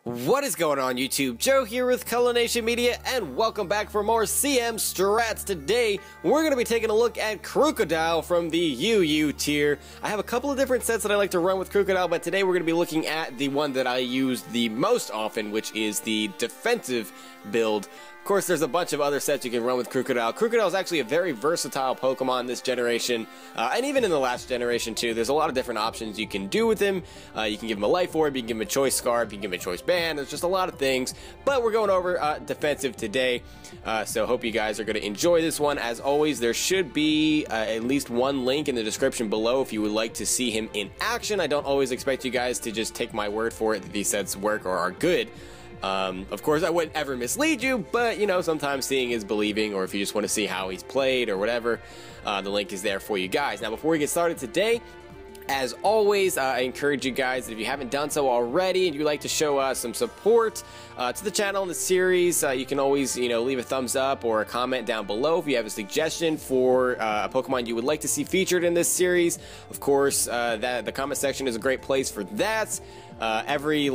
What is going on YouTube? Joe here with Culination Media and welcome back for more CM Strats. Today we're going to be taking a look at Krookodile from the UU tier. I have a couple of different sets that I like to run with Krookodile, but today we're going to be looking at the one that I use the most often, which is the defensive build. Of course, there's a bunch of other sets you can run with Krookodile. Krookodile is actually a very versatile Pokemon this generation, and even in the last generation too. There's a lot of different options you can do with him. You can give him a Life Orb, you can give him a Choice Scarf, you can give him a Choice Band. There's just a lot of things, but we're going over defensive today, so hope you guys are going to enjoy this one. As always, there should be at least one link in the description below if you would like to see him in action. I don't always expect you guys to just take my word for it that these sets work or are good. Of course, I wouldn't ever mislead you, but, you know, sometimes seeing is believing, or if you just want to see how he's played or whatever, the link is there for you guys. Now, before we get started today, as always, I encourage you guys that if you haven't done so already and you'd like to show some support to the channel and the series, you can always, leave a thumbs up or a comment down below if you have a suggestion for a Pokemon you would like to see featured in this series. Of course, the comment section is a great place for that. Every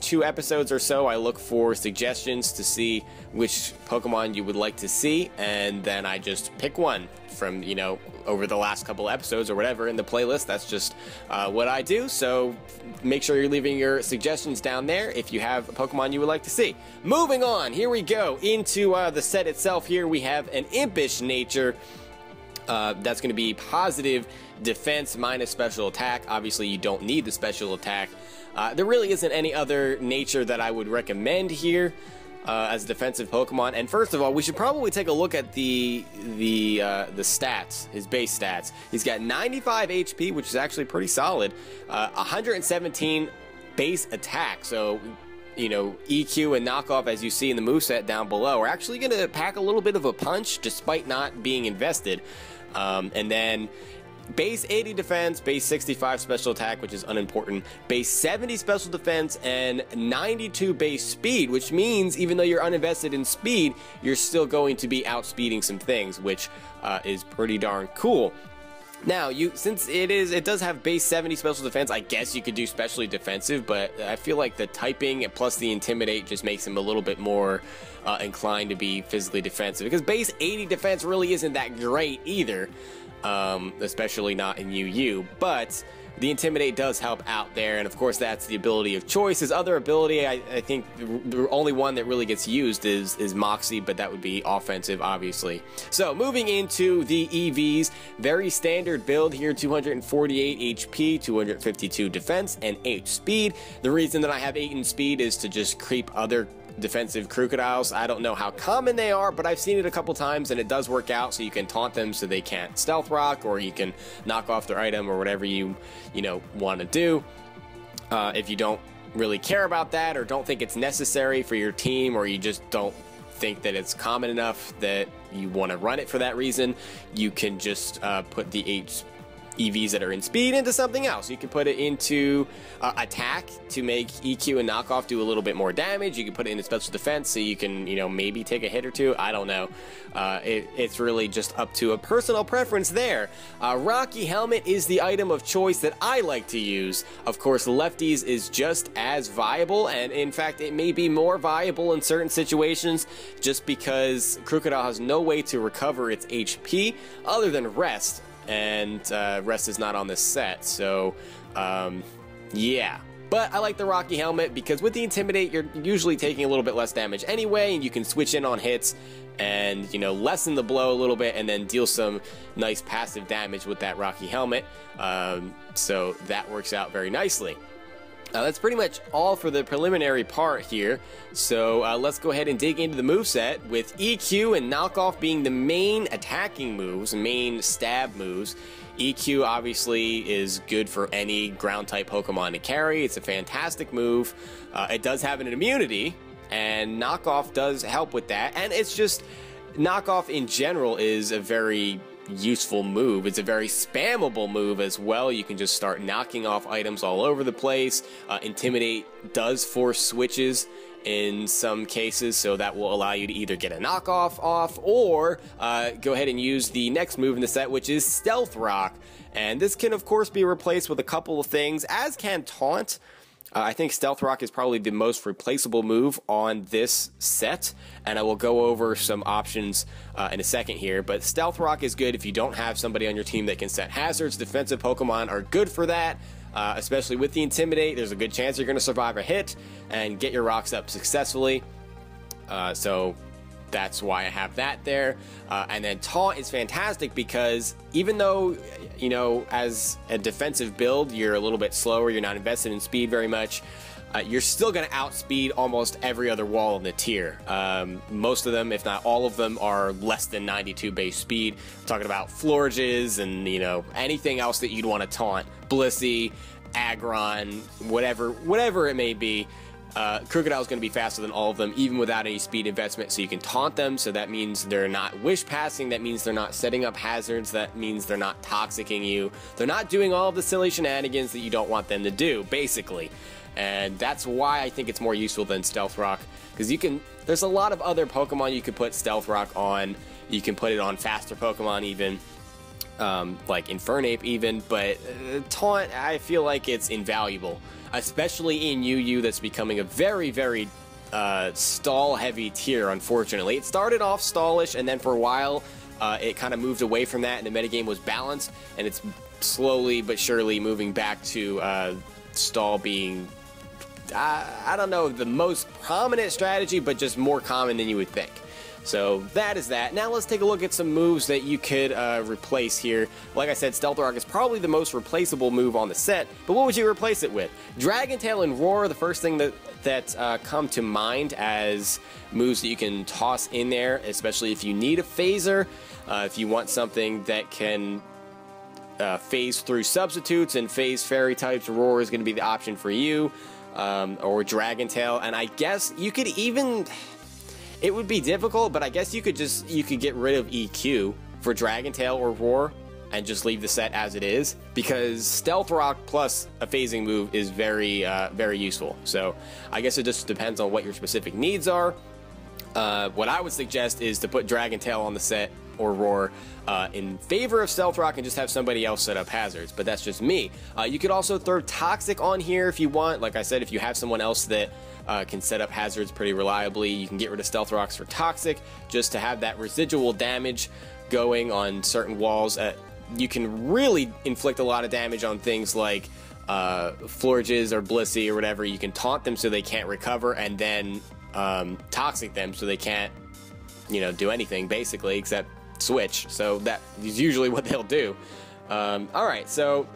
2 episodes or so, I look for suggestions to see which Pokemon you would like to see, and then I just pick one from, over the last couple episodes or whatever in the playlist. That's just what I do, so make sure you're leaving your suggestions down there if you have a Pokemon you would like to see. Moving on, here we go into the set itself. Here we have an Impish nature. That's going to be positive defense minus special attack. Obviously, you don't need the special attack. There really isn't any other nature that I would recommend here as a defensive Pokemon. And first of all, we should probably take a look at the stats, his base stats. He's got 95 HP, which is actually pretty solid. 117 base attack. So, EQ and knockoff, as you see in the moveset down below, are actually going to pack a little bit of a punch despite not being invested. And then base 80 defense, base 65 special attack, which is unimportant, base 70 special defense, and 92 base speed, which means even though you're uninvested in speed, you're still going to be outspeeding some things, which is pretty darn cool. Now, since it does have base 70 special defense, I guess you could do specially defensive, but I feel like the typing plus the intimidate just makes him a little bit more inclined to be physically defensive, because base 80 defense really isn't that great either. Especially not in UU, but the Intimidate does help out there, and of course that's the ability of choice. His other ability, I think the only one that really gets used is Moxie, but that would be offensive, obviously. So moving into the EVs, very standard build here, 248 HP, 252 defense, and 8 speed. The reason that I have 8 in speed is to just creep other defensive Krookodiles. I don't know how common they are, but I've seen it a couple times and it does work out, so you can taunt them so they can't stealth rock, or you can knock off their item, or whatever you want to do. If you don't really care about that, or don't think it's necessary for your team, or you just don't think that it's common enough that you want to run it for that reason, you can just put the 8 EVs that are in speed into something else. You can put it into attack to make EQ and knockoff do a little bit more damage. You can put it into special defense so you can, maybe take a hit or two. I don't know. It's really just up to a personal preference there. Rocky Helmet is the item of choice that I like to use. Of course, Lefties is just as viable, and in fact, it may be more viable in certain situations just because Krookodile has no way to recover its HP other than rest. And rest is not on this set, so yeah. But I like the Rocky Helmet because with the Intimidate, you're usually taking a little bit less damage anyway, and you can switch in on hits and, lessen the blow a little bit and then deal some nice passive damage with that Rocky Helmet. So that works out very nicely. That's pretty much all for the preliminary part here, so let's go ahead and dig into the moveset, with EQ and Knockoff being the main attacking moves, main stab moves. EQ obviously is good for any ground-type Pokemon to carry. It's a fantastic move. It does have an immunity, and Knockoff does help with that, and it's just, Knockoff in general is a very useful move. It's a very spammable move as well. You can just start knocking off items all over the place. Intimidate does force switches in some cases, so that will allow you to either get a knockoff off or go ahead and use the next move in the set, which is Stealth Rock. And this can of course be replaced with a couple of things, as can Taunt. I think Stealth Rock is probably the most replaceable move on this set, and I will go over some options in a second here, but Stealth Rock is good if you don't have somebody on your team that can set hazards. Defensive Pokemon are good for that, especially with the Intimidate. There's a good chance you're going to survive a hit and get your rocks up successfully, so that's why I have that there. And then Taunt is fantastic because even though, you know, as a defensive build, you're a little bit slower, you're not invested in speed very much, you're still going to outspeed almost every other wall in the tier. Most of them, if not all of them, are less than 92 base speed. We're talking about Florges and, you know, anything else that you'd want to taunt. Blissey, Aggron, whatever it may be. Krookodile is going to be faster than all of them, even without any speed investment, so you can taunt them, so that means they're not wish passing, that means they're not setting up hazards, that means they're not toxicking you, they're not doing all of the silly shenanigans that you don't want them to do, basically. And that's why I think it's more useful than Stealth Rock, because there's a lot of other Pokemon you could put Stealth Rock on, you can put it on faster Pokemon even, like Infernape even, but Taunt, I feel like it's invaluable. Especially in UU, that's becoming a very, very stall-heavy tier, unfortunately. It started off stallish, and then for a while, it kind of moved away from that, and the metagame was balanced, and it's slowly but surely moving back to stall being, I don't know, the most prominent strategy, but just more common than you would think. So that is that. Now let's take a look at some moves that you could replace here. Like I said, Stealth Rock is probably the most replaceable move on the set, but what would you replace it with? Dragon Tail and Roar, the first thing that come to mind as moves that you can toss in there, especially if you need a phaser, if you want something that can phase through substitutes and phase fairy types. Roar is going to be the option for you, or Dragon Tail, and I guess you could even... It would be difficult, but I guess you could get rid of EQ for Dragon Tail or Roar and just leave the set as it is, because Stealth Rock plus a phasing move is very, very useful. So I guess it just depends on what your specific needs are. What I would suggest is to put Dragon Tail on the set or Roar in favor of Stealth Rock and just have somebody else set up hazards, but that's just me. You could also throw Toxic on here if you want. Like I said, if you have someone else that can set up hazards pretty reliably, you can get rid of Stealth Rocks for Toxic just to have that residual damage going on certain walls. You can really inflict a lot of damage on things like Florges or Blissey or whatever. You can taunt them so they can't recover, and then Toxic them so they can't, you know, do anything basically except switch. So that is usually what they'll do. Alright, so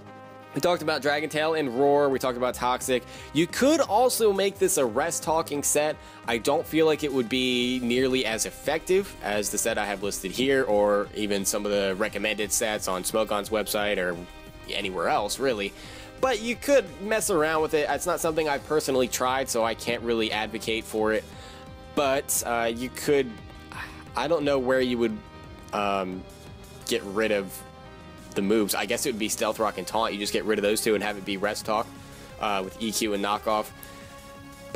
we talked about Dragon Tail and Roar, we talked about Toxic. You could also make this a rest talking set. I don't feel like it would be nearly as effective as the set I have listed here, or even some of the recommended sets on Smogon's website or anywhere else, really. But you could mess around with it. It's not something I've personally tried, so I can't really advocate for it. But you could... I don't know where you would get rid of the moves. I guess it would be Stealth Rock and Taunt. You just get rid of those two and have it be Rest Talk with EQ and Knockoff.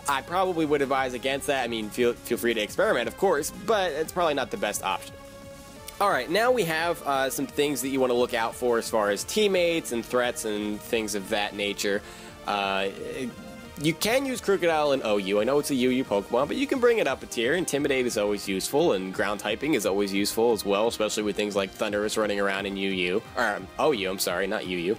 I probably would advise against that. I mean, feel free to experiment, of course, but it's probably not the best option. Alright, now we have some things that you want to look out for as far as teammates and threats and things of that nature. You can use Krookodile in OU. I know it's a UU Pokemon, but you can bring it up a tier. Intimidate is always useful, and ground typing is always useful as well, especially with things like Thundurus running around in UU. Or, OU, I'm sorry, not UU.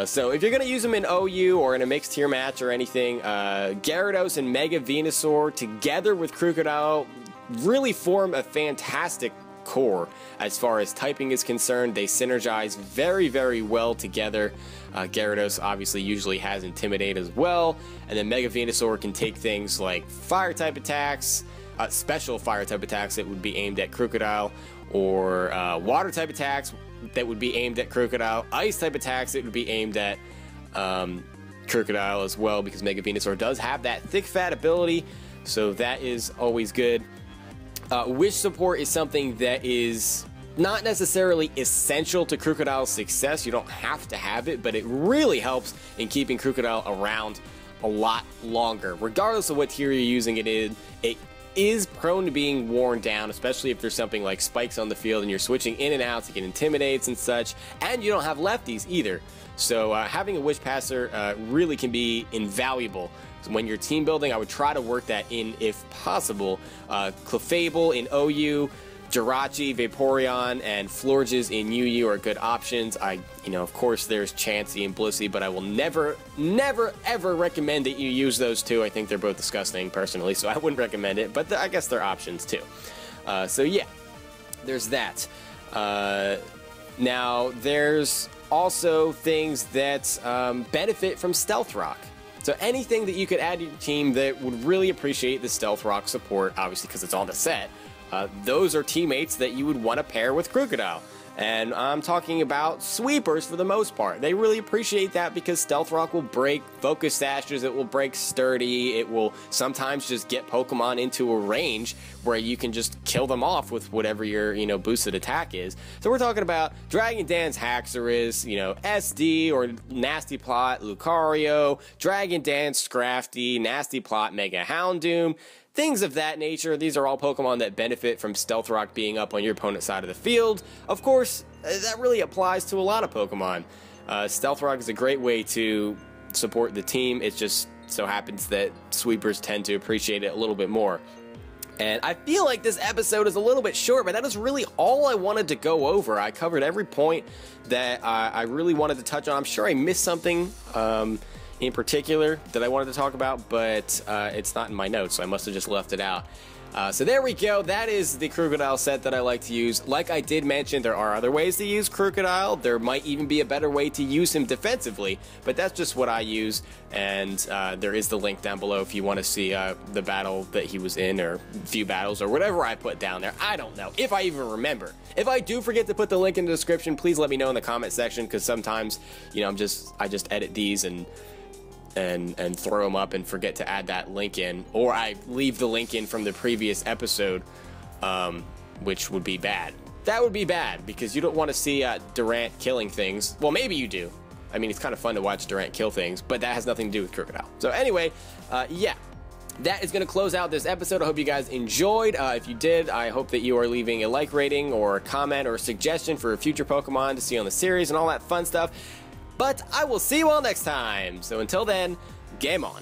So if you're going to use them in OU or in a mixed tier match or anything, Gyarados and Mega Venusaur together with Krookodile really form a fantastic core as far as typing is concerned. They synergize very, very well together. Gyarados obviously usually has Intimidate as well, and then Mega Venusaur can take things like fire type attacks, special fire type attacks that would be aimed at Krookodile, or water type attacks that would be aimed at Krookodile, ice type attacks that would be aimed at Krookodile as well, because Mega Venusaur does have that thick fat ability, so that is always good. Wish support is something that is not necessarily essential to Krookodile's success. You don't have to have it, but it really helps in keeping Krookodile around a lot longer. Regardless of what tier you're using it in, it is prone to being worn down, especially if there's something like spikes on the field and you're switching in and out to get intimidates and such, and you don't have lefties either. So having a Wish Passer really can be invaluable. So when you're team building, I would try to work that in if possible. Clefable in OU, Jirachi, Vaporeon, and Florges in UU are good options. Of course, there's Chansey and Blissey, but I will never, ever recommend that you use those two. I think they're both disgusting, personally, so I wouldn't recommend it, but I guess they're options, too. So, yeah, there's that. Now, there's also things that benefit from Stealth Rock. So anything that you could add to your team that would really appreciate the Stealth Rock support, obviously because it's on the set, those are teammates that you would want to pair with Krookodile. And I'm talking about sweepers for the most part. They really appreciate that because Stealth Rock will break Focus Sashes, it will break Sturdy, it will sometimes just get Pokemon into a range where you can just kill them off with whatever your, boosted attack is. So we're talking about Dragon Dance Haxorus, SD or Nasty Plot, Lucario, Dragon Dance Scrafty, Nasty Plot Mega Houndoom, things of that nature. These are all Pokemon that benefit from Stealth Rock being up on your opponent's side of the field. Of course, that really applies to a lot of Pokemon. Stealth Rock is a great way to support the team. It just so happens that sweepers tend to appreciate it a little bit more. And I feel like this episode is a little bit short, but that is really all I wanted to go over. I covered every point that I really wanted to touch on. I'm sure I missed something in particular that I wanted to talk about, but it's not in my notes, so I must have just left it out. So there we go. That is the Krookodile set that I like to use. Like I did mention, there are other ways to use Krookodile. There might even be a better way to use him defensively, but that's just what I use, and there is the link down below if you want to see the battle that he was in, or a few battles, or whatever I put down there. I don't know, if I even remember. If I do forget to put the link in the description, please let me know in the comment section, because sometimes, I just edit these and throw them up and forget to add that link in, or I leave the link in from the previous episode, which would be bad. That would be bad, because you don't want to see Durant killing things. Well, maybe you do. I mean, it's kind of fun to watch Durant kill things, but that has nothing to do with Krookodile. So anyway, yeah, that is going to close out this episode. I hope you guys enjoyed. If you did, I hope that you are leaving a like rating or a comment or a suggestion for a future Pokemon to see on the series and all that fun stuff. But I will see you all next time. So until then, game on.